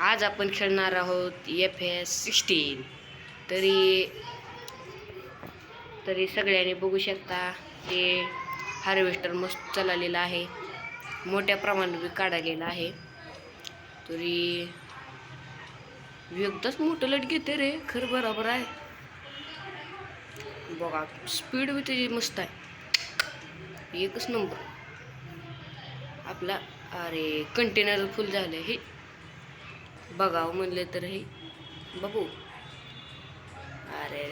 आज आपण खेळणार आहोत FS16. तरी तरी सगळ्यांनी बघू शकता ते हार्वेस्टर मस्त चाललेला आहे, मोठ्या प्रमाणात काढलेला आहे. तरी एकदाच मोठं लट घेते रे, खरं बरोबर आहे बघा. स्पीड बी त्याची मस्त आहे, एकच नंबर आपला. अरे कंटेनर फुल झालं हे बघावं म्हणलं तर हे बघू. अरे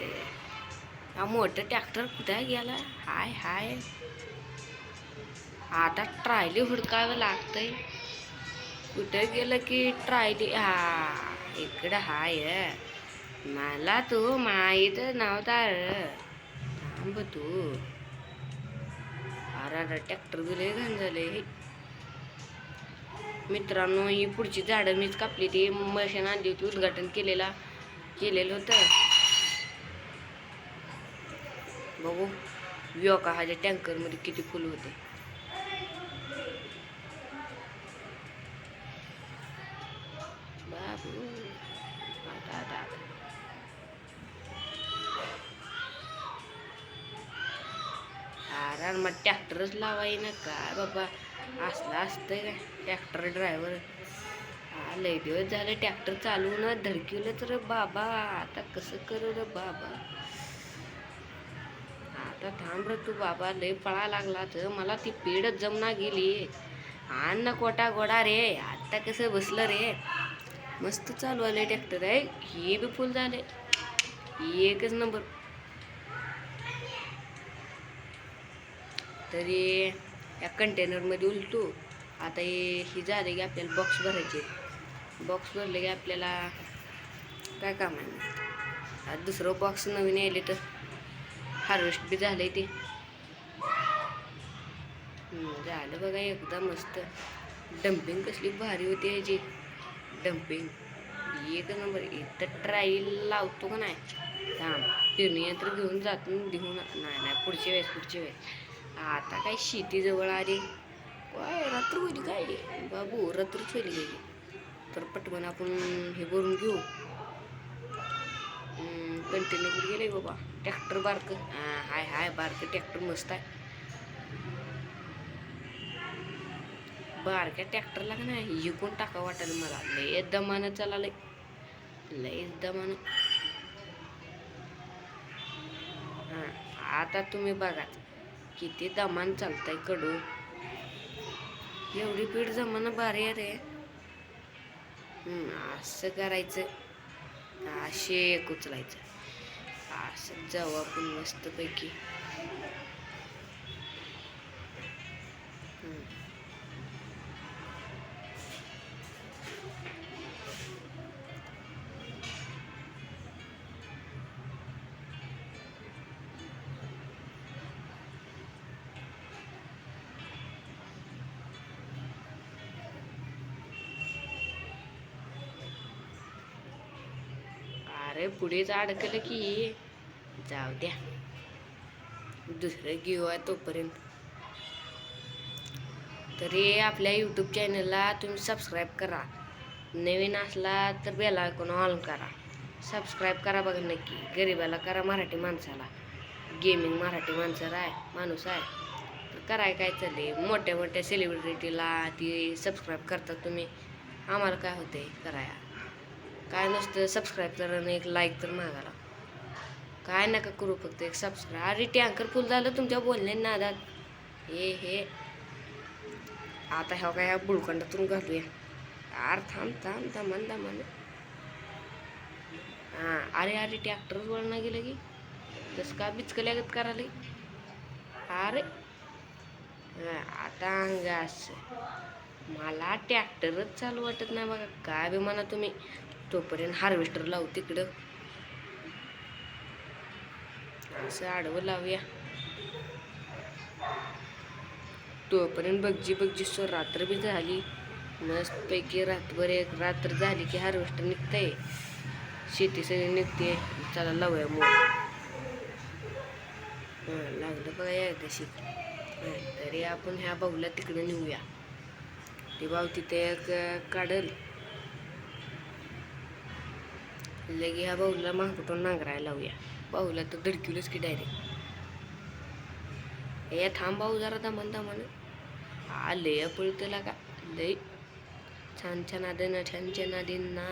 हा मोठं ट्रॅक्टर कुठे गेला? हाय हाय, आता ट्रायली हुडकावं लागतंय. कुठं गेलं की ट्रायली? हा इकडं हाय. मला तू माहीत नव्हता थांब तू. अरे ट्रॅक्टर गेले घाण झाले हे मित्रांनो. ही पुढची झाडं मीच कापली, ती मशीन आणली होती, उद्घाटन केलेलं होतं. बघू योका ह्याच्या टँकर मध्ये किती फुल होते. बाबू आता अरे मग ट्रॅक्टरच लावाय ना काय बाबा, असला असतंय काय ट्रॅक्टर ड्रायव्हर. लय दिवस झाले ट्रॅक्टर चालवून धडकिलं तर बाबा, आता कसं करू रे बाबा. आता थांब रे तू बाबा, लय पळा लागला तर मला ती पेडच जमना गेली. अन्न कोटा गोडा रे, आता कसं बसलं रे. मस्त चालू आले ट्रॅक्टर आहे, हे बी फुल झाले, एकच नंबर. तरी या कंटेनर मध्ये उलटू. आता हे झाले की आपल्याला बॉक्स भरायचे. बॉक्स भरले की आपल्याला काय काम आहे. दुसरं बॉक्स नवीन यायले तर हार्वेस्ट बी झालंय ते. झालं बघा एकदा मस्त. डम्पिंग कसली भारी होती ह्याची डम्पिंग, एक नंबर. इथं ट्रायल लावतो का नाही, थांब पेरणी यंत्र घेऊन जातो देऊन. नाही पुढच्या वेळेस. आता काय शेती जवळ आली, काय रात्र होती काय बाबू, रात्रच होईल गेली. तर पटकन आपण हे भरून घेऊ. कंटेनर कुठे गेले बाबा. ट्रॅक्टर बारक हाय बारक ट्रॅक्टर मस्त आहे. बारक्या ट्रॅक्टरला का नाही इकून टाका वाटेल मला. लय दमानं चाललंय, लय दमानं. आता तुम्ही बघा किती दमान चालतंय कडू. एवढी पीठ जमानं भारी आहे रे. असं करायचं, असे उचलायचं, असं जाऊ आपण मस्तपैकी. अरे पुढेच अडकलं की जाऊ द्या, दुसरं घेऊ आहे तोपर्यंत. तरी आपल्या यूट्यूब चॅनलला तुम्ही सबस्क्राईब करा, नवीन असला तर बेल आयकॉन ऑन करा. सबस्क्राईब करा बघा नक्की. गरीबाला करा, मराठी माणसाला. गेमिंग मराठी माणूस आहे तर कराय काय चालले. मोठ्या मोठ्या सेलिब्रिटीला ती सबस्क्राईब करता तुम्ही, आम्हाला काय होते कराया. काय नसतं सबस्क्राईब करा आणि एक लाईक तर मागायला. काय नका करू, फक्त एक सबस्क्राईब. अरे टँकर फुल झालं तुमच्या बोलणे नादात. हे आता ह्या काय ह्या बुळखंडातून घालूया. यार थांब दमन. अरे ट्रॅक्टर वळणं गेलं की तसं का बिचकल्यागत करायला. अरे आता अंगास मला ट्रॅक्टरच चालू वाटत नाही बघा. काय बी म्हणा तुम्ही, तोपर्यंत हार्वेस्टर लावू तिकडं. असं आडवं लावूया तोपर्यंत. बगजी सो रात्र बी झाली मस्तपैकी. रातभर एक रात्र झाली की हार्वेस्टर निघतंय, शेती सगळी निघते. चला लावूया मग. लागलं बघा एकदाशी. तरी आपण ह्या बाऊला तिकडे नेऊया. ते भाऊ तिथे एक काढल. लगे ह्या बाहुला मागून नांगरायला लावूया. बाहुला तर धडकीवलंच की डायरेक्ट. हे थांब भाऊ जरा दमन दमन. हा लय पळतेला का लय छान छान आदन छान छान आदिन ना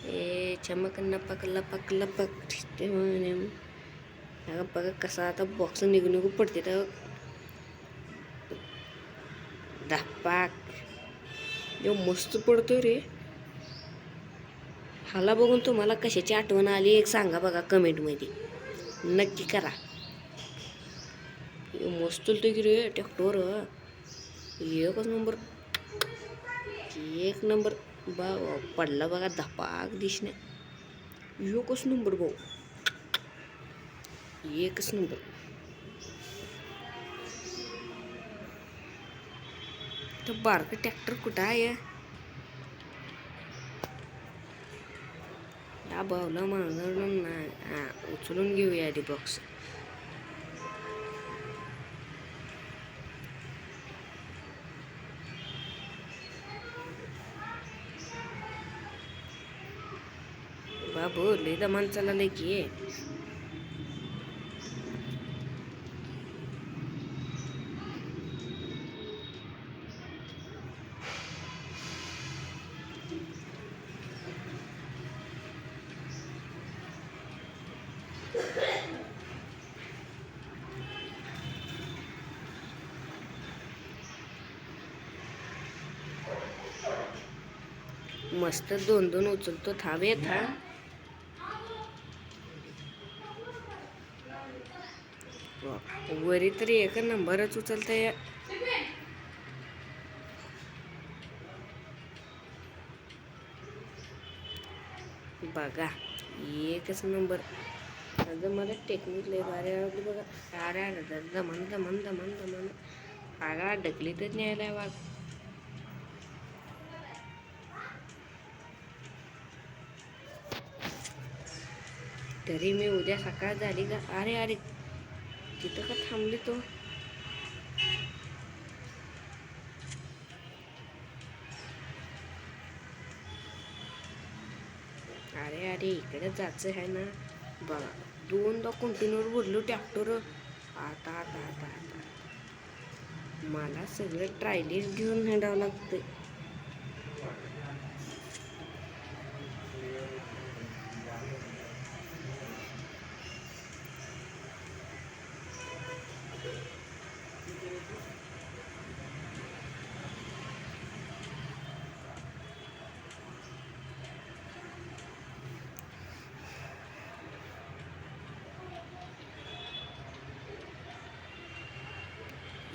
ए चमक नपक लपक लपक बघा कसा आता बॉक्स निघू पडते तर धपाक यो मस्त पडतोय रे. हाला बघून तुम्हाला कशाची आठवण आली एक सांगा बघा कमेंटमध्ये, नक्की करा. मस्त चलतोय की रे ट्रॅक्टर, एकच नंबर एक नंबर. बा पडला बघा धपाक दिसणे, एकच नंबर भाऊ, एकच नंबर. तर बारकं ट्रॅक्टर कुठं आहे या भाऊला मागून उचलून घेऊया आधी बॉक्स. बाबू लय दमान चाललंय की. मस्त दोन दोन उचलतो. थांब येत हा वरी तरी एक नंबरच उचलतंय. बघा एकच नंबर. अगं मला टेक्निक लय भारी आवडली बघा. अरे दमन दमन दमन दमन आगा ढकलीतच न्यायला वाघ. तरी मी उद्या सकाळ झाली का. अरे अरे तिथं का थांबली तो. अरे अरे इकडे जायचं आहे ना बघा. दोनदा कंटिन्यूवर भरलो ट्रॅक्टर. आता आता आता आता मला सगळं ट्रायलीस घेऊन हिंडावं लागतं.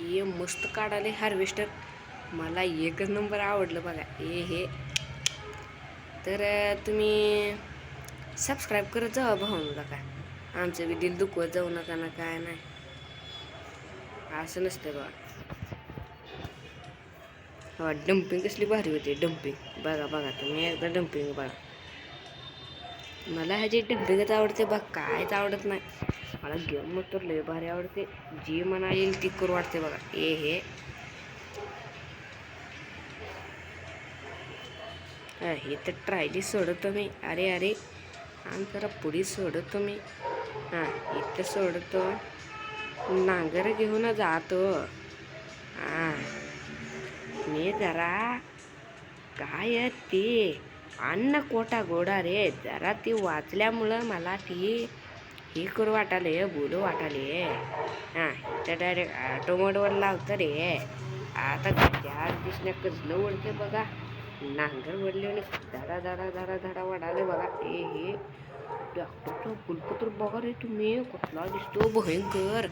ये मस्त काढाले हार्वेस्टर. मला एकच नंबर आवडलं बघा हे. तर तुम्ही सबस्क्राईब करत जावा भाऊला का. आमचं बी दिल दुखवत जाऊ नका ना काय नाही. असं नसतं बघा. हा डम्पिंग कसली भारी होती डम्पिंग. बघा बघा तुम्ही एकदा डम्पिंग बघा. मला ह्याची डम्पिंगच आवडते बघ, कायच आवडत नाही. मला गेम मग तर लय भारी आवडते. जी म्हणा येईल ती करू वाटते बघा. हे हे तर ट्रायली सोडतो मी. अरे अरे आणि जरा पुढे सोडतो मी. हां इथं सोडतो. नांगर घेऊन जातो. हां मी जरा काय ते अन्न कोटा गोडा रे. जरा ती वाचल्यामुळं मला ती हे करू वाटाले, बोलू वाटाले. हां इथं डायरेक्ट ऑटोमोडवर लावतं रे. आता चार दिसण्या कसलं ओढते बघा. नांगर वडले धडा धडा धडा धडा वाढाले बघा. हे डॉक्टरचा फुलपत्र बघा रे तुम्ही कसला दिसतो भयंकर.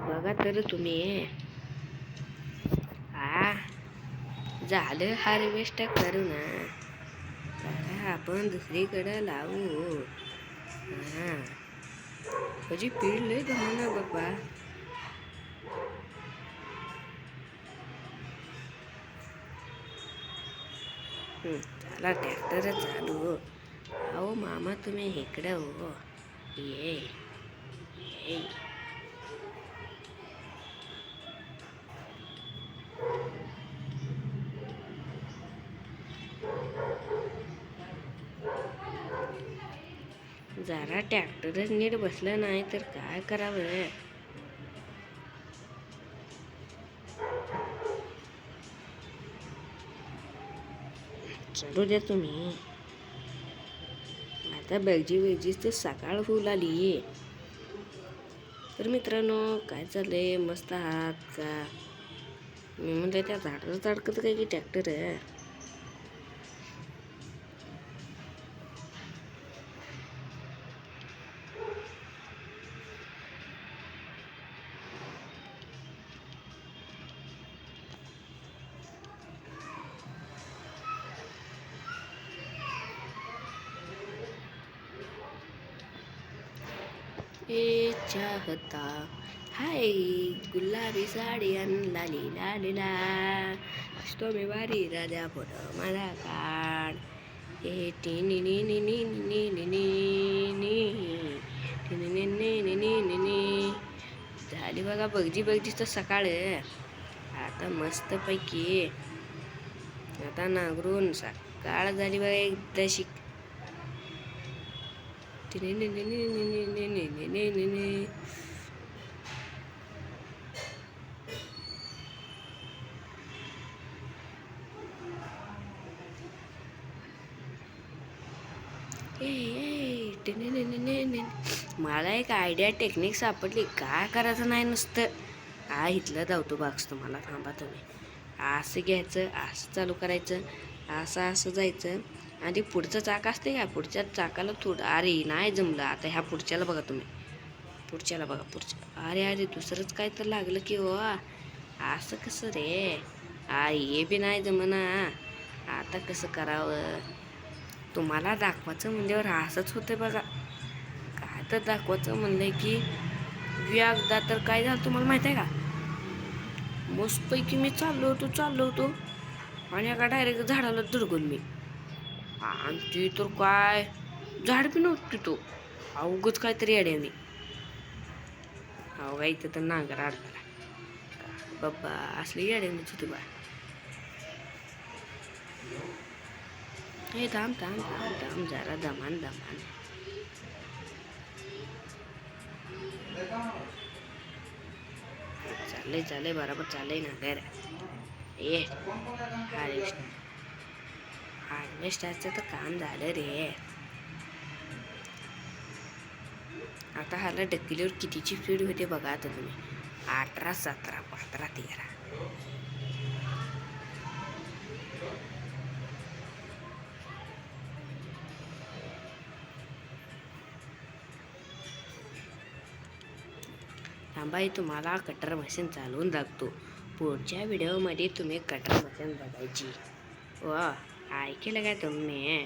बघा तर तुम्ही. झालं हार्वेस्ट करू ना. आपण दुसरीकडे लावू. हां म्हणजे पीड लय ना बाबा. चला ट्रॅक्टर चालू. अहो मामा तुम्ही इकडं हो. ये जरा ट्रॅक्टरच नीट बसलं नाही तर काय करावं. चालू द्या तुम्ही. आता बेगजीच तर सकाळ होऊ आली. तर मित्रांनो, काय चाललंय? मस्त आहात का? मी म्हणलं त्या झाडाचं अडकत काय की ट्रॅक्टर आहे. ए चाहता हाय गुलाबी साडी आणि लाली लालीला असतो मी वारी राजा फोटो माझा काढ ए टिनी नी नी नी नी नी नी नी टिनी नी नी नी नी नी नी. झाली बघा बगजी तर सकाळ. आता मस्त पैकी आता नांगरून सकाळ झाली बघा एकदा शिक. मला एक आयडिया टेक्निक सापडली. काय करायचं नाही नुसतं इथलं धावतो बाक्स तुम्हाला. थांबा तुम्ही. असं घ्यायचं, असं चालू करायचं, असं जायचं आणि पुढचं चाक असते का, पुढच्या चाकाला थोडं. अरे नाही जमलं. आता ह्या पुढच्याला बघा तुम्ही. पुढच्या अरे दुसरंच काय तर लागलं की हो. असं कसं रे? हे बी नाही जमना. आता कसं करावं? तुम्हाला दाखवायचं म्हणल्यावर असंच होतं बघा. काय तर दाखवायचं म्हणलंय की एकदा तर काय झालं तुम्हाला माहिती आहे का? मस्तपैकी मी चाललो होतो आणि एका डायरेक्ट झाडाला धडकून मी. आणि ती तर काय झाड बी नव्हती तो. अवघच काहीतरी अड्याने. अवघा इथं तर नांगर अडकला. बाबा असली अड्यानेच होती बा. हे थांब जरा दमान. चाललंय बरोबर चाललंय ना घर. हार्वेस्टरचं तर काम झालं रे. आता ह्याला ढकलीवर कितीची स्पीड होते बघा आता तुम्ही. 18, 17, 15, 13. थांबाई तुम्हाला कटर मशीन चालवून दाखवतो. पुढच्या व्हिडिओमध्ये तुम्ही कटर मशीन बघायची. ऐकलं काय तुम्ही?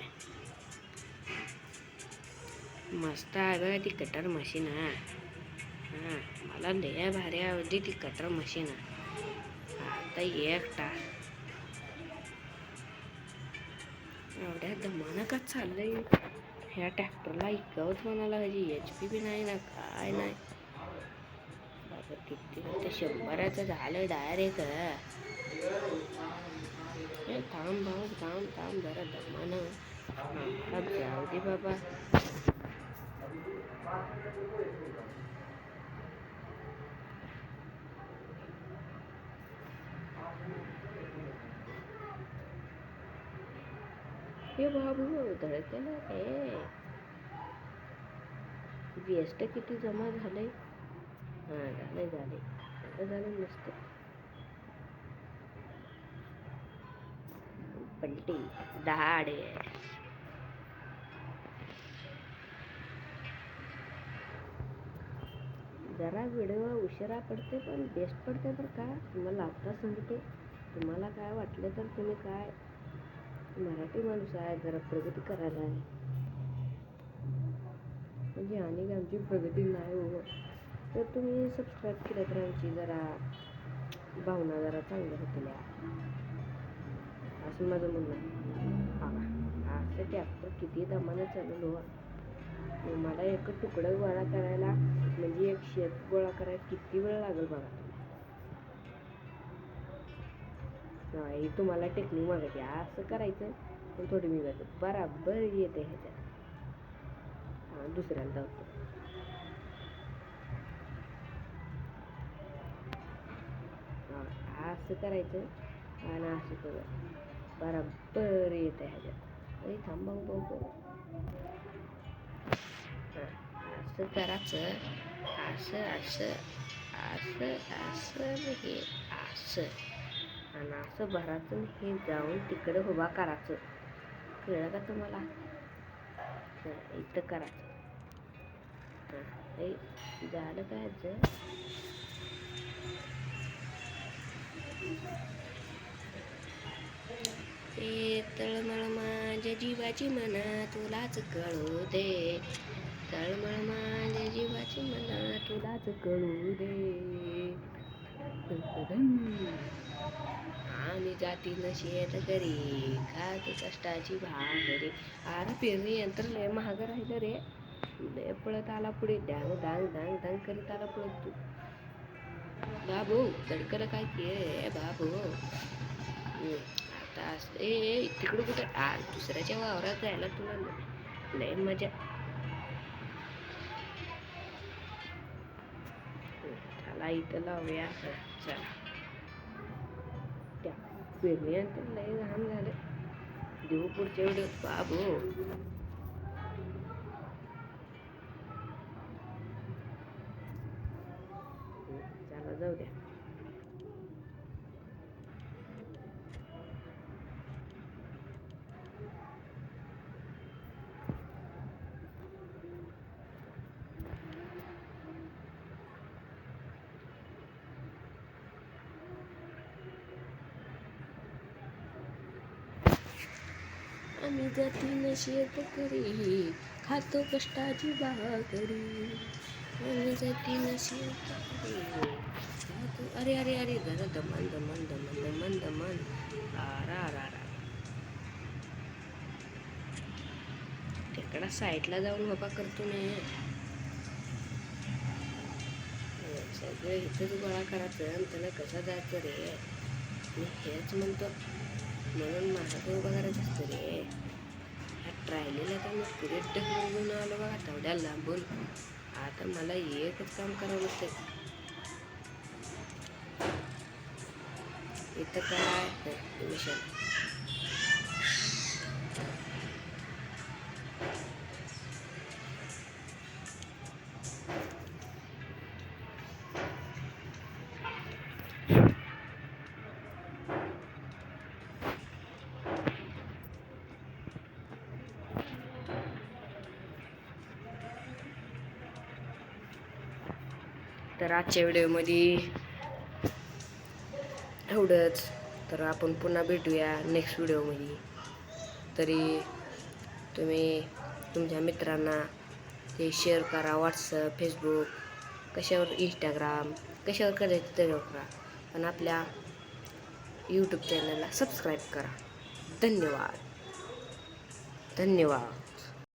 मस्त आहे बघा ती कटर मशीन. मला लय भारी आवडली ती कटर मशीन. आता एकटा एवढ्या दमानं का चाललंय ह्या ट्रॅक्टरला? इतकंच म्हणाला HP बी नाही ना काय नाही. बाबा किती ते 100चं झालं डायरेक्ट. थांब जरा दमानं. जाऊ दे बाबा. हे बाबू धडकलं रे. वेस्ट किती जमा झालंय. झालं मस्त. पलटी दहाड. जरा व्हिडिओ उशिरा पडते पण बेस्ट पडते बरं का. तुम्हाला आता सांगते. तुम्हाला काय वाटलं तर तुम्ही काय मराठी माणूस आहे, जरा प्रगती करायला आहे म्हणजे आणि आमची प्रगती नाही हो तर तुम्ही सबस्क्राईब केलं तर आमची जरा भावना जरा चांगल्या होतील असं माझं म्हणणं. असं ट्रॅक्टर किती दमानं चालवलो. मला एक तुकडं गोळा करायला म्हणजे एक शेत गोळा करायला किती वेळ लागेल बघा. ही तुम्हाला टेक्निक मागायची. असं करायचं पण थोडी मी बराबर येते ह्याच्यात. दुसऱ्याला धावतो. असं करायचं आणि असं करू बरोबर येत आहे ह्याच्यात. थांबा असं करायचं. असं असं असं असं हे असं आणि असं भरायचं. हे जाऊन तिकडं उभा करायचं. कळलं का तुम्हाला? इथं करायचं. हे झालं काय ए तळमळ माझ्या जीवाची मना तुलाच कळू दे. तळमळ माझ्या जीवाची मना तुलाच कळू दे. आम्ही जाती नशेत करी खात कष्टाची भाकरी. अरे पेरणी यंत्र लय महाग राहिलं रे. लय पळत आला पुढे. डांग डांग डांग डांग करीत आला पळत तू. बाबू तडकलं काय की बाबू. आता ए तिकडं कुठे दुसऱ्याच्या वावरात जायला तुला लय मजा. चला इथं लावूया. चला त्या पेरणी तर लय घाण झालं. देऊ पुढच्या वेळेस बाबू. चला जाऊ द्या. आम्ही जाती नशेत करी खातो कष्टाची भाकरी. आम्ही जाती नशेत करी खातो. अरे अरे अरे जरा दमन दमन दमन दमन दमन. आरा रा तिकडा साईडला जाऊन उभा करतो मी. सगळं इथंच गोळा करायचं आणि त्याला कसं जायचं रे. मी हेच म्हणतो. म्हणून माझा तो उभा करायचं असतं रे. ह्या ट्रायलीला तर मी पुढे ढकलून घेऊन आलो बघा तेवढ्या लांबून. आता मला एकच काम करावं लागतं. इथं काय मिशन. तर आजच्या व्हिडिओमध्ये एवढंच. तर आपण पुन्हा भेटूया नेक्स्ट व्हिडिओमध्ये. तरी तुम्ही तुमच्या मित्रांना ते शेअर करा. व्हॉट्सअप, फेसबुक, कशावर इंस्टाग्राम कशावर करायचं त्याच्यावर करा. पण आपल्या यूट्यूब चॅनलला सबस्क्राईब करा. धन्यवाद.